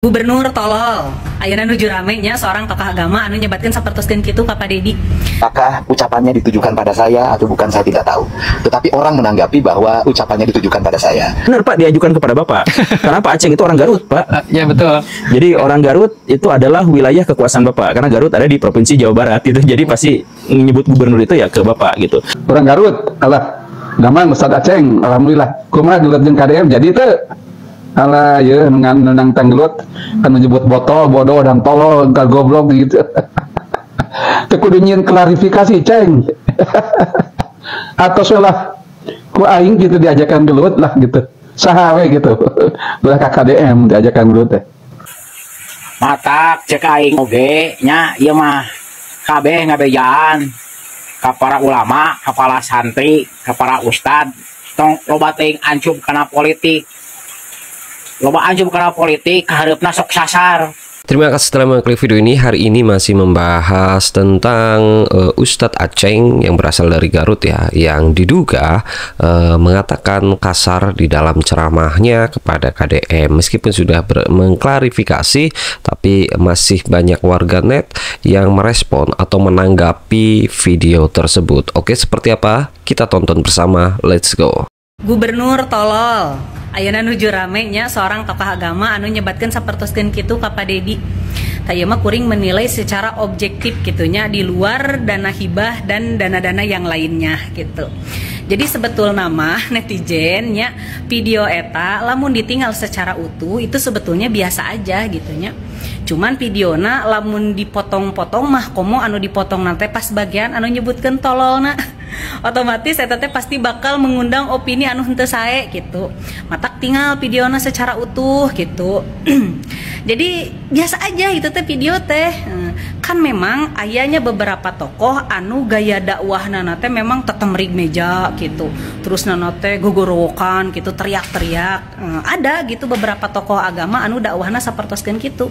Gubernur tolol, ayeuna nuju ramenya seorang tokoh agama anu nyebatkeun sapertoskeun kitu ka Pak Dedi. Apakah ucapannya ditujukan pada saya atau bukan saya tidak tahu. Tetapi orang menanggapi bahwa ucapannya ditujukan pada saya. Benar Pak, diajukan kepada Bapak. Karena Pak Aceng itu orang Garut Pak. Ya betul. Jadi orang Garut itu adalah wilayah kekuasaan Bapak. Karena Garut ada di Provinsi Jawa Barat gitu. Jadi pasti menyebut gubernur itu ya ke Bapak gitu. Orang Garut, alah, gaman Ustaz Aceng, alhamdulillah. Kumaha gelut jeung KDM, jadi itu alah ya menang tanggelut kan menyebut botol, bodoh dan tolol, entar goblok gitu. Teu kudu nyieun klarifikasi, Ceng. Atau salah ku aing gitu diajakan gelut lah gitu. Saha we gitu. Belah ka KDM diajakan gelut teh. Matak cek aing oge nya ieu mah kabeh ngabejaan ka para ulama, ka para santri, ka para ustad tong loba teuing ancup kana politik. Loba anjum karena politik, keharapna sok sasar. Terima kasih telah mengklik video ini. Hari ini masih membahas tentang Ustadz Aceng yang berasal dari Garut ya, yang diduga mengatakan kasar di dalam ceramahnya kepada KDM. Meskipun sudah mengklarifikasi, tapi masih banyak warganet yang merespon atau menanggapi video tersebut. Oke, seperti apa? Kita tonton bersama. Let's go. Gubernur tolol, ayeuna nuju ramenya seorang tokoh agama anu nyebatkeun sapertoskeun kitu ka Pak Dedi. Taya mah kuring menilai secara objektif gitunya di luar dana hibah dan dana-dana yang lainnya gitu. Jadi sebetulnya mah netizennya video eta lamun ditinggal secara utuh itu sebetulnya biasa aja gitunya. Cuman videona lamun dipotong-potong mah komo anu dipotong nanti pas bagian anu nyebutkeun tololna. Otomatis eta teh pasti bakal mengundang opini anu henteu sae gitu. Matak tinggal videona secara utuh gitu. Jadi biasa aja itu teh video teh. Kan memang ayahnya beberapa tokoh anu gaya dakwahna teh memang tetemrig meja gitu. Terus nana teh gogorowokan gitu, teriak-teriak. Ada gitu beberapa tokoh agama anu dakwahna sapertoskeun gitu.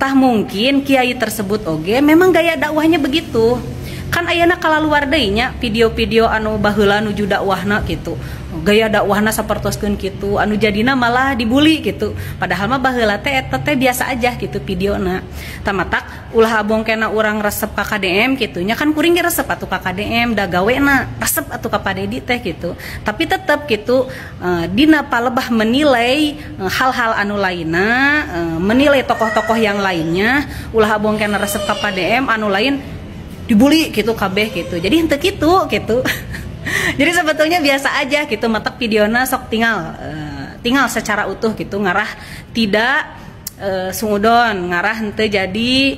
Tah mungkin kiai tersebut oge memang gaya dakwahnya begitu. Kan ayeuna kalaluar deui nya video-video anu baheula nuju dakwahna gitu. Gaya dakwahna sapertoskeun kitu, anu jadina malah dibully gitu. Padahal mah baheula teh eta teh biasa aja gitu videona. Tamatak ulah abongkena urang resep ka KDM kitu nya kan kuring ge resep atuh ka KDM da gawena resep atuh ka Pak Dedi teh gitu. Tapi tetep gitu dina palebah menilai hal-hal anu lainna, menilai tokoh-tokoh yang lainnya, ulah abongkena resep ka KDM anu lain dibully gitu kabeh gitu. Jadi henteu kitu gitu. Jadi sebetulnya biasa aja gitu, matak videona sok tinggal secara utuh gitu, ngarah tidak sungudon, ngarah henteu jadi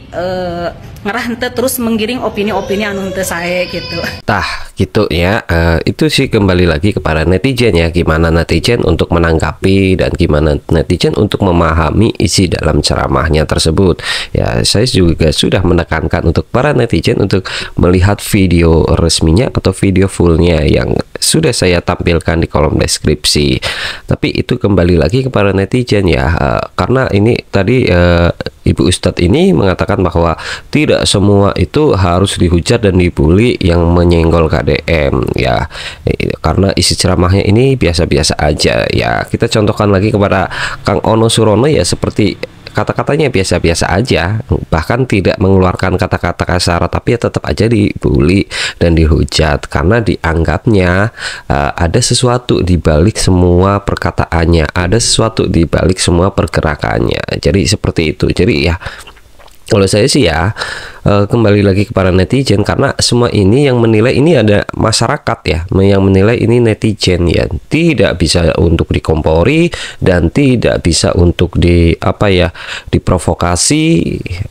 ngarah henteu terus menggiring opini-opini anu henteu sae gitu. Tah gitu ya, itu sih kembali lagi kepada netizen ya, gimana netizen untuk menanggapi dan gimana netizen untuk memahami isi dalam ceramahnya tersebut. Ya, saya juga sudah menekankan untuk para netizen untuk melihat video resminya atau video fullnya yang sudah saya tampilkan di kolom deskripsi. Tapi itu kembali lagi kepada netizen ya, karena ini tadi Ibu Ustadz ini mengatakan bahwa tidak semua itu harus dihujat dan dibully yang menyenggol KDM ya, karena isi ceramahnya ini biasa-biasa aja ya. Kita contohkan lagi kepada Kang Ono Surono ya, seperti kata-katanya biasa-biasa aja, bahkan tidak mengeluarkan kata-kata kasar, tapi ya tetap aja dibully dan dihujat karena dianggapnya ada sesuatu di balik semua perkataannya, ada sesuatu di balik semua pergerakannya. Jadi seperti itu. Jadi ya kalau saya sih ya kembali lagi kepada netizen, karena semua ini yang menilai ini ada masyarakat ya, yang menilai ini netizen ya, tidak bisa untuk dikompori dan tidak bisa untuk diprovokasi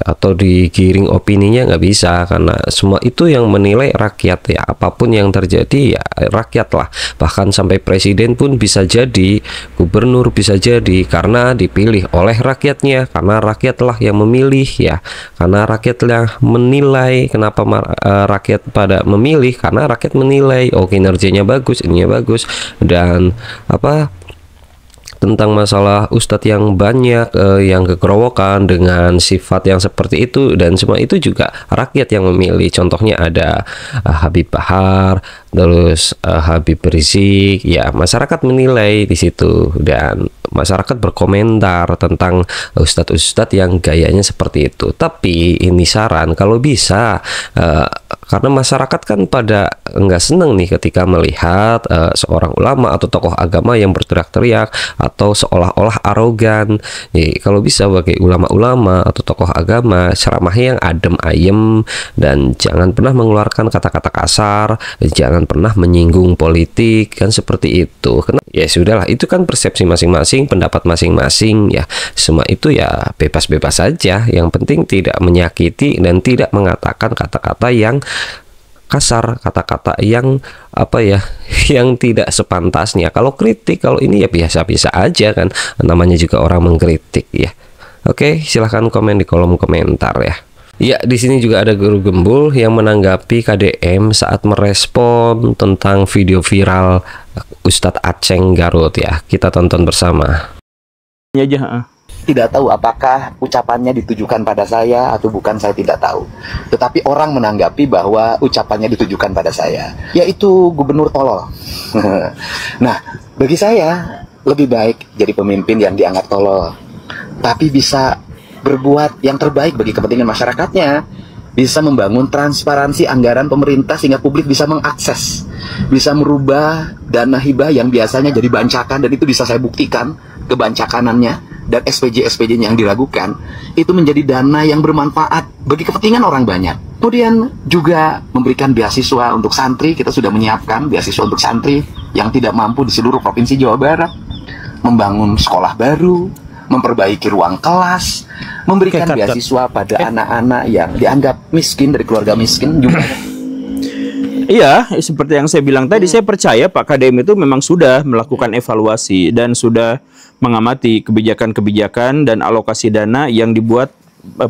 atau digiring opininya, nggak bisa, karena semua itu yang menilai rakyat ya, apapun yang terjadi ya rakyat lah, bahkan sampai presiden pun bisa jadi, gubernur bisa jadi, karena dipilih oleh rakyatnya, karena rakyatlah yang memilih ya, karena rakyatlah menilai. Kenapa rakyat pada memilih? Karena rakyat menilai, oh kinerjanya bagus, ininya bagus, dan tentang masalah ustadz yang banyak yang kegerowokan dengan sifat yang seperti itu, dan semua itu juga rakyat yang memilih. Contohnya ada Habib Bahar, terus Habib Rizik, ya masyarakat menilai di situ, dan masyarakat berkomentar tentang ustadz-ustadz yang gayanya seperti itu. Tapi ini saran kalau bisa, karena masyarakat kan pada nggak seneng nih ketika melihat seorang ulama atau tokoh agama yang berteriak-teriak atau seolah-olah arogan. Jadi kalau bisa bagi ulama-ulama atau tokoh agama, ceramahnya yang adem ayem dan jangan pernah mengeluarkan kata-kata kasar, jangan pernah menyinggung politik, kan seperti itu. Karena ya sudahlah, itu kan persepsi masing-masing, pendapat masing-masing ya. Semua itu ya bebas-bebas saja. Yang penting tidak menyakiti dan tidak mengatakan kata-kata yang kasar, kata-kata yang apa ya, yang tidak sepantasnya. Kalau kritik, kalau ini ya biasa-biasa aja kan, namanya juga orang mengkritik ya. Oke, silahkan komen di kolom komentar ya. Ya, di sini juga ada Guru Gembul yang menanggapi KDM saat merespon tentang video viral Ustadz Aceng Garut ya. Kita tonton bersama. Ya aja. Tidak tahu apakah ucapannya ditujukan pada saya atau bukan, saya tidak tahu. Tetapi orang menanggapi bahwa ucapannya ditujukan pada saya, yaitu gubernur tolol. Nah, bagi saya lebih baik jadi pemimpin yang dianggap tolol, tapi bisa berbuat yang terbaik bagi kepentingan masyarakatnya, bisa membangun transparansi anggaran pemerintah sehingga publik bisa mengakses, bisa merubah dana hibah yang biasanya jadi bancakan, dan itu bisa saya buktikan kebancakanannya dan SPJ-SPJ yang diragukan itu menjadi dana yang bermanfaat bagi kepentingan orang banyak. Kemudian juga memberikan beasiswa untuk santri, kita sudah menyiapkan beasiswa untuk santri yang tidak mampu di seluruh provinsi Jawa Barat, membangun sekolah baru, memperbaiki ruang kelas, memberikan beasiswa pada anak-anak yang dianggap miskin dari keluarga miskin juga. Iya, seperti yang saya bilang tadi, saya percaya Pak KDM itu memang sudah melakukan evaluasi dan sudah mengamati kebijakan-kebijakan dan alokasi dana yang dibuat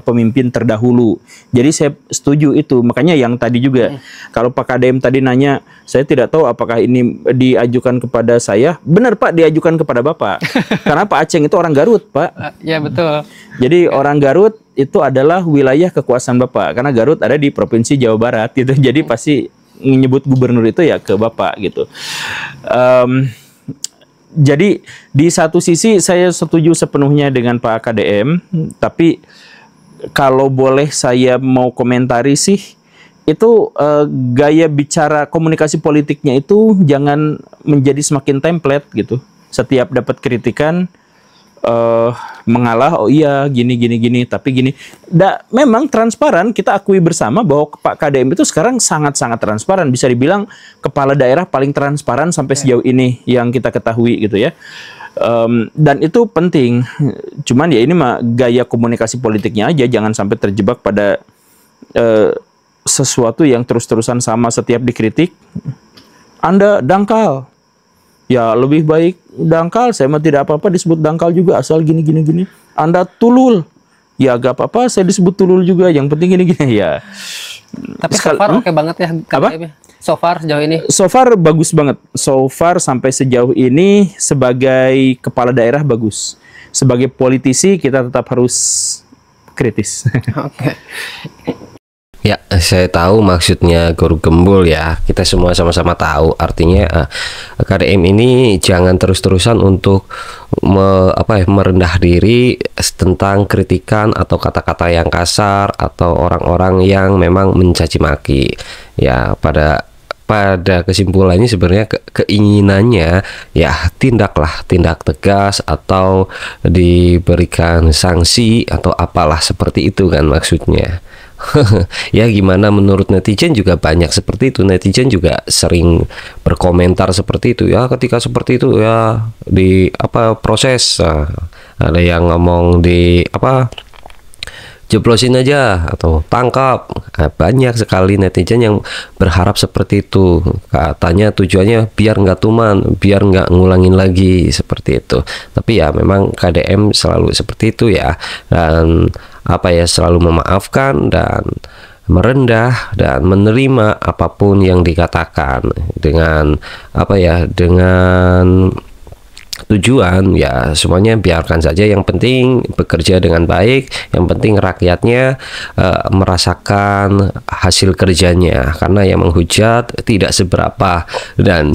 pemimpin terdahulu. Jadi saya setuju itu. Makanya yang tadi juga, kalau Pak KDM tadi nanya, saya tidak tahu apakah ini diajukan kepada saya. Benar Pak, diajukan kepada Bapak. Karena Pak Aceng itu orang Garut, Pak. Ya betul. Jadi orang Garut itu adalah wilayah kekuasaan Bapak. Karena Garut ada di Provinsi Jawa Barat gitu. Jadi pasti menyebut gubernur itu ya ke Bapak gitu. Jadi di satu sisi saya setuju sepenuhnya dengan Pak KDM, tapi kalau boleh saya mau komentari sih, itu gaya bicara komunikasi politiknya itu jangan menjadi semakin template gitu. Setiap dapat kritikan mengalah, oh iya gini, tapi gini. Memang transparan, kita akui bersama bahwa Pak KDM itu sekarang sangat-sangat transparan. Bisa dibilang kepala daerah paling transparan sampai sejauh ini yang kita ketahui gitu ya. Dan itu penting. Cuman ya ini mah gaya komunikasi politiknya aja, jangan sampai terjebak pada sesuatu yang terus-terusan sama. Setiap dikritik, Anda dangkal. Ya lebih baik dangkal, saya mah tidak apa-apa disebut dangkal juga asal gini. Anda tulul, ya gak apa-apa saya disebut tulul juga, yang penting gini ya. Tapi so far oke banget ya KDM. So far sejauh ini. So far bagus banget. So far sampai sejauh ini sebagai kepala daerah bagus. Sebagai politisi kita tetap harus kritis. Oke. Ya, saya tahu maksudnya Guru Gembul ya. Kita semua sama-sama tahu artinya KDM ini jangan terus-terusan untuk merendah diri tentang kritikan atau kata-kata yang kasar atau orang-orang yang memang mencaci maki. Ya, pada kesimpulannya sebenarnya keinginannya ya tindak tegas atau diberikan sanksi atau apalah seperti itu kan maksudnya. Ya gimana menurut netizen juga banyak seperti itu. Netizen juga sering berkomentar seperti itu ya, ketika seperti itu ya di proses ada yang ngomong di jeblosin aja atau tangkap. Banyak sekali netizen yang berharap seperti itu, katanya tujuannya biar nggak tuman, biar nggak ngulangin lagi seperti itu. Tapi ya memang KDM selalu seperti itu ya, dan selalu memaafkan dan merendah dan menerima apapun yang dikatakan dengan dengan tujuan ya semuanya biarkan saja, yang penting bekerja dengan baik, yang penting rakyatnya merasakan hasil kerjanya, karena yang menghujat tidak seberapa dan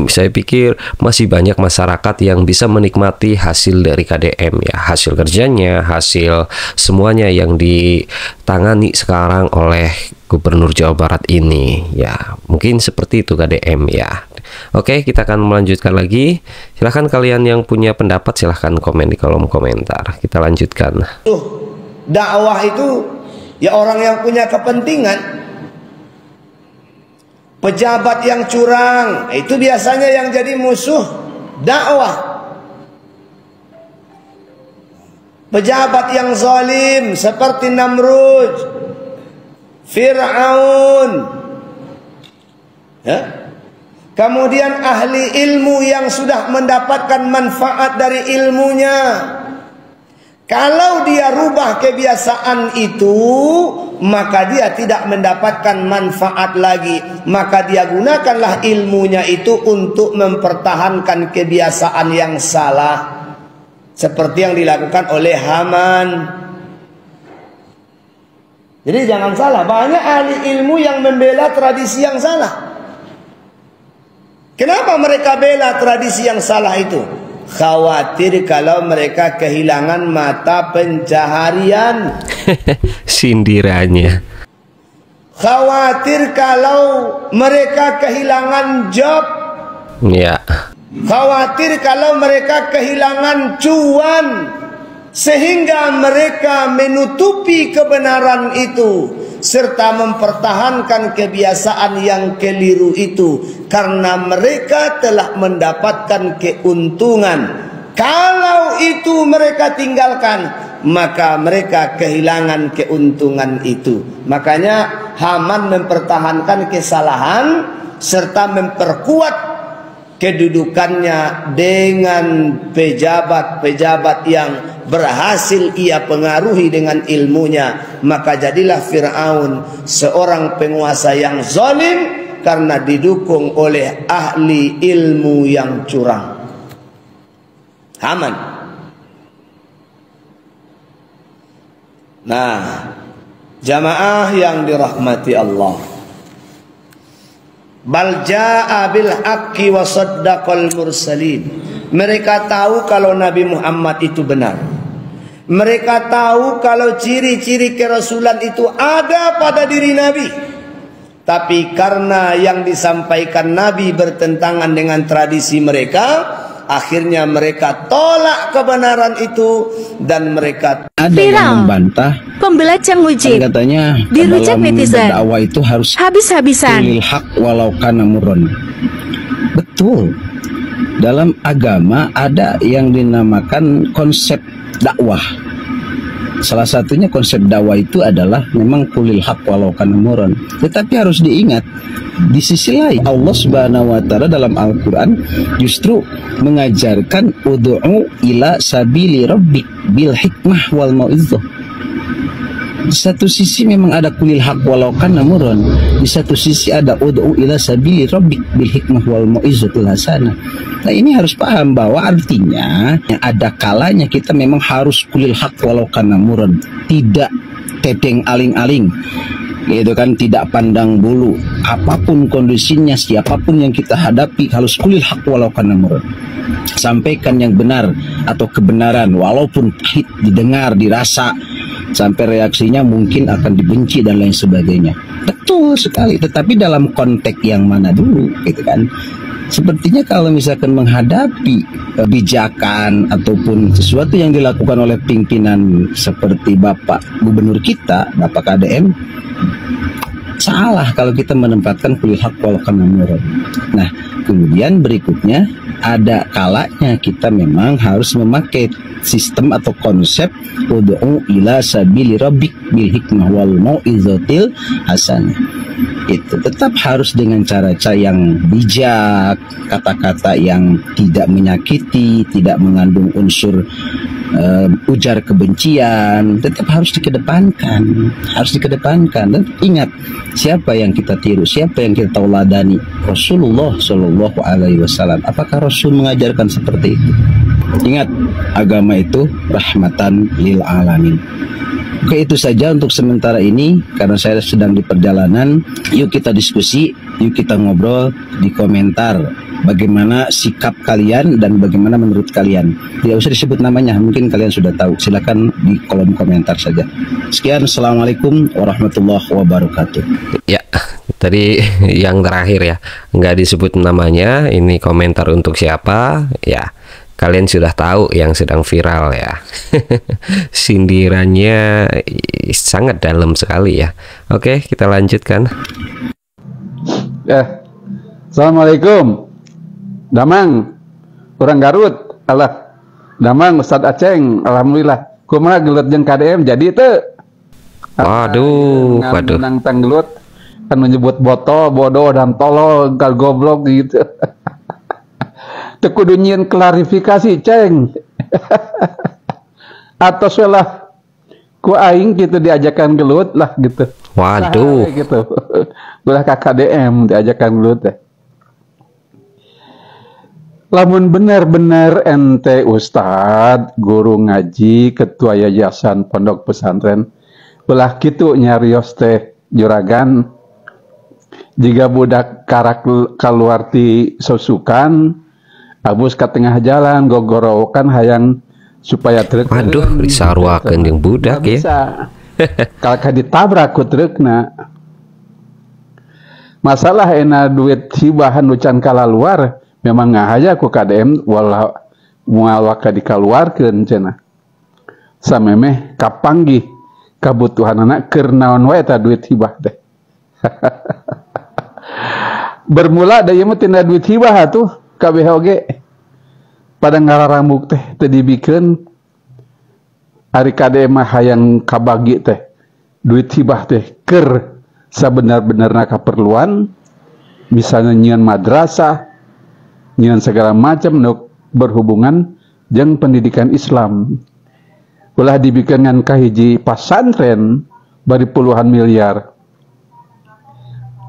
Saya pikir masih banyak masyarakat yang bisa menikmati hasil dari KDM ya, hasil kerjanya, hasil semuanya yang ditangani sekarang oleh Gubernur Jawa Barat ini ya. Mungkin seperti itu KDM ya. Oke, kita akan melanjutkan lagi. Silahkan kalian yang punya pendapat silahkan komen di kolom komentar. Kita lanjutkan. Dakwah itu ya orang yang punya kepentingan. Pejabat yang curang itu biasanya yang jadi musuh dakwah. Pejabat yang zalim seperti Namrud, Fir'aun, ya. Kemudian ahli ilmu yang sudah mendapatkan manfaat dari ilmunya, kalau dia rubah kebiasaan itu, maka dia tidak mendapatkan manfaat lagi. Maka dia gunakanlah ilmunya itu untuk mempertahankan kebiasaan yang salah, seperti yang dilakukan oleh Haman. Jadi jangan salah, banyak ahli ilmu yang membela tradisi yang salah. Kenapa mereka bela tradisi yang salah itu? Khawatir kalau mereka kehilangan mata pencaharian. Sindirannya. Khawatir kalau mereka kehilangan job. Ya. Khawatir kalau mereka kehilangan cuan, sehingga mereka menutupi kebenaran itu serta mempertahankan kebiasaan yang keliru itu karena mereka telah mendapatkan keuntungan. Kalau itu mereka tinggalkan, maka mereka kehilangan keuntungan itu. Makanya Haman mempertahankan kesalahan serta memperkuat kedudukannya dengan pejabat-pejabat yang berhasil ia pengaruhi dengan ilmunya. Maka jadilah Fir'aun seorang penguasa yang zalim karena didukung oleh ahli ilmu yang curang. Haman. Nah, jamaah yang dirahmati Allah, bal jaa bil haqqi wa saddaqal mursalin. Mereka tahu kalau Nabi Muhammad itu benar. Mereka tahu kalau ciri-ciri kerasulan itu ada pada diri Nabi. Tapi karena yang disampaikan Nabi bertentangan dengan tradisi mereka, akhirnya mereka tolak kebenaran itu dan mereka ada yang membantah. Pembela Cang Mujib katanya dirujak netizen. Dakwah itu harus habis-habisan. Kulil haq walau kana murron. Betul. Dalam agama ada yang dinamakan konsep dakwah. Salah satunya konsep dakwah itu adalah memang kulil haq walau kana murron. Tetapi harus diingat, di sisi lain Allah Subhanahu wa taala dalam Al-Qur'an justru mengajarkan ud'u ila sabili rabbik bil hikmah wal mau'izzah. Di satu sisi memang ada kulil haq walau kana murron, di satu sisi ada ud'u ila sabili rabbik bil hikmah wal mau'izzatil hasanah. Nah, ini harus paham bahwa artinya ada kalanya kita memang harus kulil haq walau kana murron, tidak tedeng aling-aling. Gitu kan, tidak pandang bulu, apapun kondisinya, siapapun yang kita hadapi harus kulil haq walau kana murron. Sampaikan yang benar atau kebenaran walaupun pahit didengar, dirasa, sampai reaksinya mungkin akan dibenci dan lain sebagainya. Betul sekali, tetapi dalam konteks yang mana dulu, gitu kan. Sepertinya kalau misalkan menghadapi kebijakan ataupun sesuatu yang dilakukan oleh pimpinan seperti Bapak Gubernur kita, Bapak KDM, salah kalau kita menempatkan kulil haq walau kana murron. Nah, kemudian berikutnya ada kalanya kita memang harus memakai sistem atau konsep ud'u ila sabili rabbik bil hikmah wal mau'izatil hasanah. Itu tetap harus dengan cara-cara yang bijak, kata-kata yang tidak menyakiti, tidak mengandung unsur ujar kebencian, tetap harus dikedepankan, Dan ingat, siapa yang kita tiru, siapa yang kita tauladani? Rasulullah Shallallahu Alaihi Wasallam. Apakah Rasul mengajarkan seperti itu? Ingat, agama itu rahmatan lil alamin. Oke, itu saja untuk sementara ini karena saya sedang di perjalanan. Yuk kita diskusi, yuk kita ngobrol di komentar. bagaimana sikap kalian dan bagaimana menurut kalian. Tidak usah disebut namanya, mungkin kalian sudah tahu. Silakan di kolom komentar saja. Sekian, assalamualaikum warahmatullahi wabarakatuh. Ya, tadi yang terakhir ya, nggak disebut namanya. Ini komentar untuk siapa? Ya, kalian sudah tahu yang sedang viral ya. Sindirannya sangat dalam sekali ya. Oke, kita lanjutkan. Assalamualaikum. Damang, orang Garut. Allah. Damang Ustad Aceng. Alhamdulillah. Kumaha gelut jeung KDM jadi teu? Waduh. Nang tanggelut kan menyebut botol, bodoh dan tolol, goblok gitu. Teu kudu nyieun klarifikasi, Ceng. Atau salah ku aing gitu diajakan gelut lah gitu. Waduh. Nah, gitu. Ulah KKDM diajakan gelut teh. Lamun benar-benar ente ustad, guru ngaji, ketua yayasan pondok pesantren, ulah kitu nyarios teh juragan. Jika budak karak keluar ti sosukan, abus ke tengah jalan, gogorokan hayang supaya truk. Waduh, disarwakeun jeung budak ya. Kalau ditabrak ku trukna. Masalah ena duit hibahan ucan kala luar. Memang ngahaya ku KDM walau mual waka dikaluarkeun cenah. Samemeh kapanggih kabutuhanana keur naon wae eta duit hibah teh. Bermula da ieu mah tina duit hibah atuh kabeh oge pada ngararamuk teh teu dibikeun ari KDM mah hayang kabagi teh duit hibah teh keur sabenar-benarna kaperluan misalnya nyieun madrasah nyieun segala macam nuk berhubungan jeung pendidikan Islam. Ulah dibikeungan kahiji pasantren bari puluhan miliar.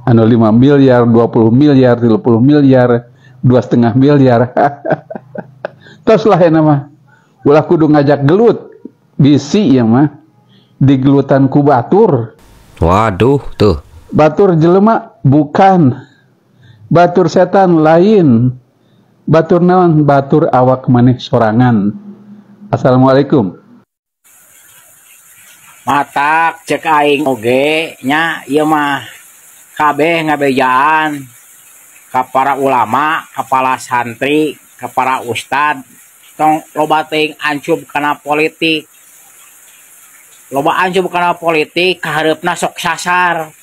Anu 5 miliar, 20 miliar, 30 miliar, 2,5 miliar. Tos lah eta mah. Ulah kudu ngajak gelut. Bisi ya mah. Digelutan ku batur. Waduh, tuh. Batur jelema bukan. Batur setan lain. Batur naon? Batur awak maneh sorangan. Assalamualaikum. Matak cek aing oge nya ieu mah kabeh ngabejaan ka para ulama, kepala santri, ka para ustad. Tong loba teuing ancup kana politik. Loba ancup kana politik kahareupna sok sasar.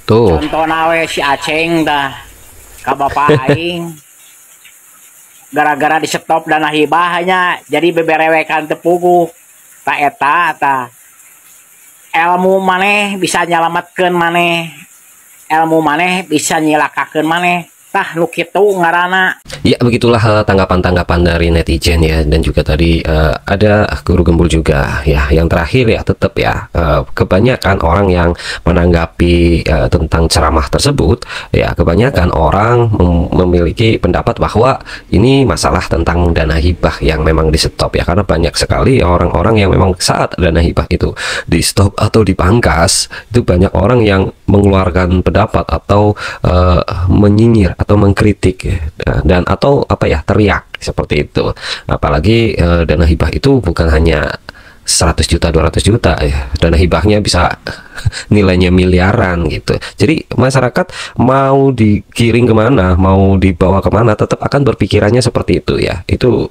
Tuh. Contohna we si Aceng dah ka bapak aing. Gara-gara di stop dana hibahnya jadi beberewekan tepugu tak eta ilmu maneh bisa nyelamatkeun maneh, ilmu maneh bisa nyilakakeun maneh, tah nu kitu ngaranna. Ya, begitulah tanggapan-tanggapan dari netizen ya, dan juga tadi ada guru gembul juga ya. Yang terakhir ya tetap ya, kebanyakan orang yang menanggapi tentang ceramah tersebut ya, kebanyakan orang memiliki pendapat bahwa ini masalah tentang dana hibah yang memang di stop ya, karena banyak sekali orang-orang yang memang saat dana hibah itu di stop atau dipangkas, itu banyak orang yang mengeluarkan pendapat atau menyinyir atau mengkritik ya, dan atau apa ya, teriak seperti itu. Apalagi dana hibah itu bukan hanya 100 juta 200 juta ya, dana hibahnya bisa nilainya miliaran gitu. Jadi masyarakat mau digiring kemana, mau dibawa kemana, tetap akan berpikirannya seperti itu ya. Itu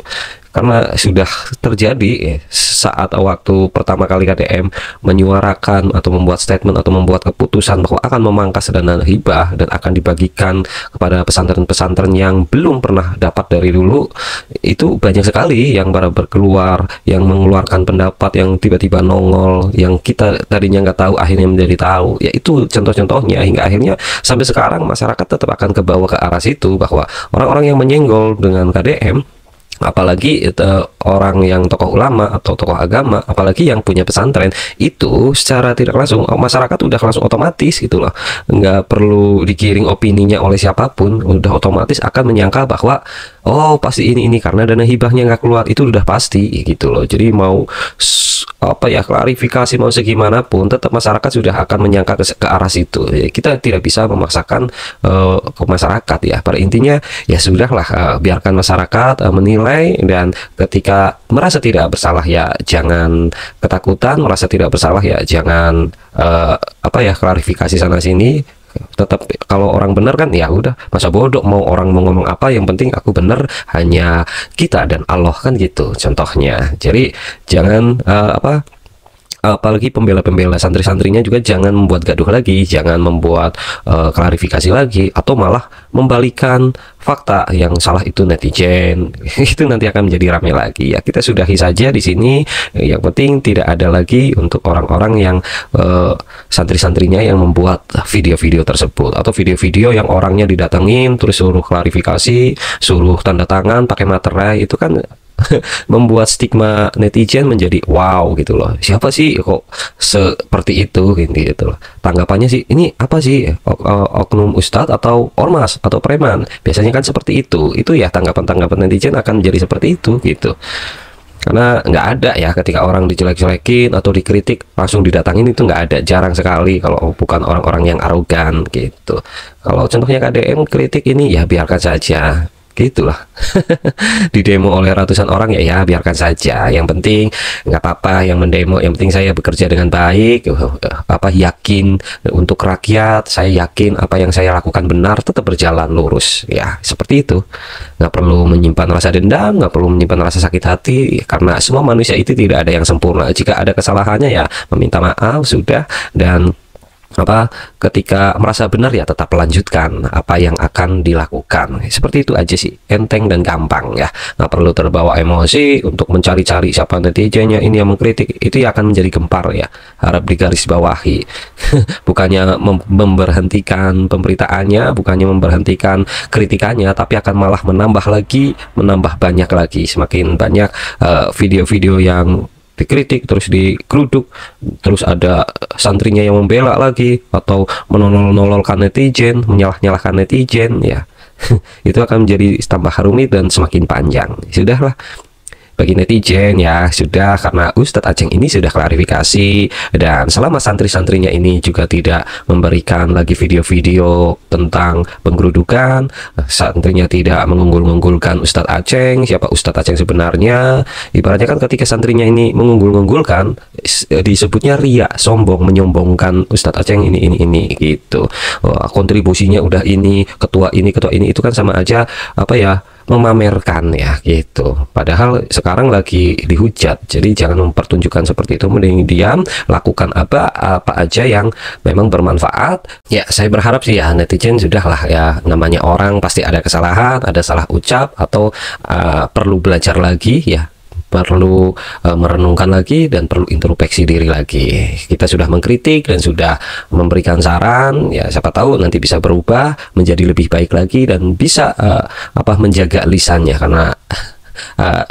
karena sudah terjadi saat waktu pertama kali KDM menyuarakan atau membuat statement atau membuat keputusan bahwa akan memangkas dana hibah dan akan dibagikan kepada pesantren-pesantren yang belum pernah dapat dari dulu. Itu banyak sekali yang baru berkeluar, yang mengeluarkan pendapat yang tiba-tiba nongol, yang kita tadinya nggak tahu akhirnya menjadi tahu. Ya itu contoh-contohnya, hingga akhirnya sampai sekarang masyarakat tetap akan kebawa ke arah situ, bahwa orang-orang yang menyenggol dengan KDM, apalagi orang yang tokoh ulama atau tokoh agama, apalagi yang punya pesantren, itu secara tidak langsung masyarakat udah langsung otomatis gitu loh, nggak perlu digiring opininya oleh siapapun, udah otomatis akan menyangka bahwa oh pasti ini karena dana hibahnya nggak keluar, itu udah pasti gitu loh. Jadi mau apa ya, klarifikasi mau segimanapun tetap masyarakat sudah akan menyangka ke arah situ. Ya, kita tidak bisa memaksakan ke masyarakat ya. Pada intinya ya sudahlah, biarkan masyarakat menilai, dan ketika merasa tidak bersalah ya jangan ketakutan, merasa tidak bersalah ya jangan apa ya, klarifikasi sana sini. Tetap kalau orang benar kan ya udah, masa bodoh mau orang mau ngomong apa, yang penting aku benar, hanya kita dan Allah kan gitu contohnya. Jadi jangan apalagi pembela-pembela santri-santrinya juga jangan membuat gaduh lagi, jangan membuat klarifikasi lagi, atau malah membalikan fakta yang salah itu netizen. Itu nanti akan menjadi ramai lagi ya. Kita sudahi saja di sini. Yang penting tidak ada lagi untuk orang-orang yang santri-santrinya yang membuat video-video tersebut, atau video-video yang orangnya didatengin terus suruh klarifikasi, suruh tanda tangan pakai materai. Itu kan membuat stigma netizen menjadi wow gitu loh, siapa sih kok seperti itu gitu loh. Tanggapannya sih ini apa sih, oknum ustadz atau ormas atau preman, biasanya kan seperti itu ya, tanggapan netizen akan menjadi seperti itu gitu. Karena nggak ada ya ketika orang dijelek-jelekin atau dikritik langsung didatangin, itu nggak ada, jarang sekali kalau bukan orang-orang yang arogan gitu. Kalau contohnya KDM kritik ini ya biarkan saja gitulah. Di demo oleh ratusan orang ya biarkan saja, yang penting nggak apa-apa yang mendemo, yang penting saya bekerja dengan baik, yakin untuk rakyat, saya yakin apa yang saya lakukan benar, tetap berjalan lurus ya, seperti itu. Nggak perlu menyimpan rasa dendam, nggak perlu menyimpan rasa sakit hati, karena semua manusia itu tidak ada yang sempurna. Jika ada kesalahannya ya meminta maaf sudah, dan ketika merasa benar ya tetap lanjutkan apa yang akan dilakukan. Seperti itu aja sih, enteng dan gampang ya, nggak perlu terbawa emosi untuk mencari-cari siapa netizennya ini yang mengkritik. Itu ya akan menjadi gempar ya, harap digarisbawahi. Bukannya memberhentikan pemberitaannya, bukannya memberhentikan kritikannya, tapi akan malah menambah banyak lagi, semakin banyak video-video yang dikritik terus digeruduk, terus ada santrinya yang membela lagi atau menolol-nololkan netizen, menyalah-nyalahkan netizen ya. Itu akan menjadi tambah rumit dan semakin panjang. Sudahlah bagi netizen ya sudah, karena Ustadz Aceng ini sudah klarifikasi, dan selama santri-santrinya ini juga tidak memberikan lagi video-video tentang penggerudukan, santrinya tidak mengunggul-unggulkan Ustadz Aceng, siapa Ustadz Aceng sebenarnya. Ibaratnya kan ketika santrinya ini mengunggul-unggulkan disebutnya ria, sombong, menyombongkan Ustadz Aceng ini gitu. Kontribusinya udah ini, ketua ini, itu kan sama aja memamerkan ya gitu. Padahal sekarang lagi dihujat, jadi jangan mempertunjukkan seperti itu, mending diam, lakukan apa aja yang memang bermanfaat. Ya saya berharap sih ya netizen sudahlah ya, namanya orang pasti ada kesalahan, ada salah ucap, atau perlu belajar lagi ya, perlu merenungkan lagi, dan perlu introspeksi diri lagi. Kita sudah mengkritik dan sudah memberikan saran ya, siapa tahu nanti bisa berubah menjadi lebih baik lagi, dan bisa menjaga lisannya, karena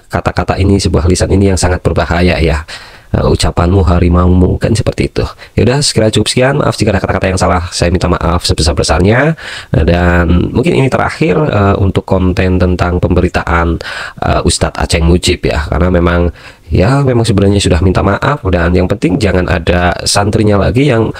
kata-kata ini, sebuah lisan ini yang sangat berbahaya ya. Ucapanmu harimaumu, kan seperti itu. Yaudah, sekira cukup sekian. Maaf jika ada kata-kata yang salah, saya minta maaf sebesar-besarnya. Dan mungkin ini terakhir untuk konten tentang pemberitaan Ustadz Aceng Mujib ya, karena memang sebenarnya sudah minta maaf, dan yang penting jangan ada santrinya lagi yang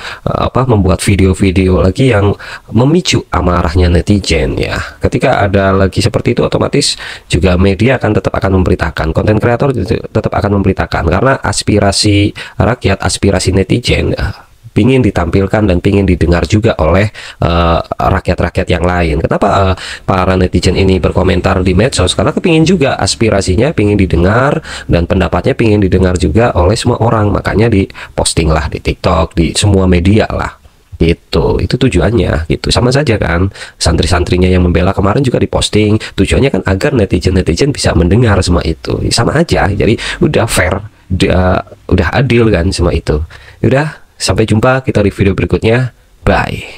membuat video-video lagi yang memicu amarahnya netizen ya. Ketika ada lagi seperti itu, otomatis juga media tetap akan memberitakan, konten kreator tetap akan memberitakan, karena aspirasi rakyat, aspirasi netizen pingin ditampilkan dan pingin didengar juga oleh rakyat-rakyat yang lain. Kenapa para netizen ini berkomentar di medsos? Karena kepingin juga aspirasinya pingin didengar, dan pendapatnya pingin didengar juga oleh semua orang. Makanya diposting lah di TikTok, di semua media lah gitu. Itu tujuannya gitu. Sama saja kan, santri-santrinya yang membela kemarin juga diposting, tujuannya kan agar netizen-netizen bisa mendengar semua itu. Sama aja, jadi udah fair, udah adil kan semua itu. Udah, sampai jumpa kita di video berikutnya. Bye.